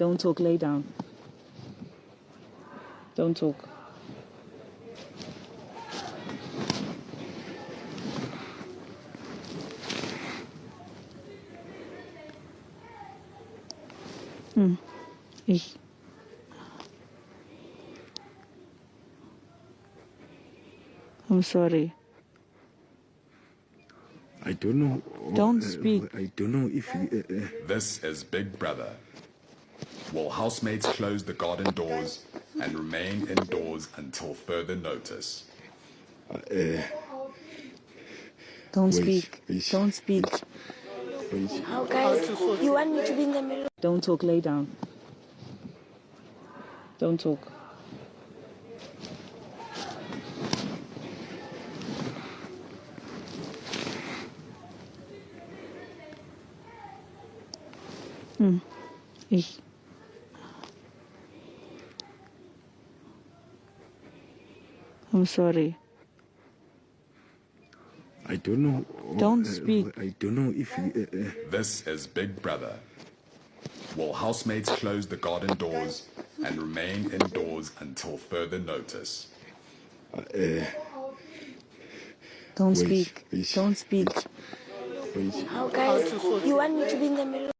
Don't talk, lay down. Don't talk. Ich. I'm sorry. I don't know. Don't speak. I don't know if you, This is Big Brother. Will housemates close the garden doors and remain indoors until further notice? Don't wait, speak. wait, Don't speak. wait. How guys, you want me to be in the middle? Don't talk, lay down. Don't talk. Ich. I'm sorry. I don't know. Don't speak. I don't know if you, This is Big Brother. Will housemates close the garden doors and remain indoors until further notice? Don't wait, speak. wait. Don't speak. wait. How guys, you want me to be in the middle?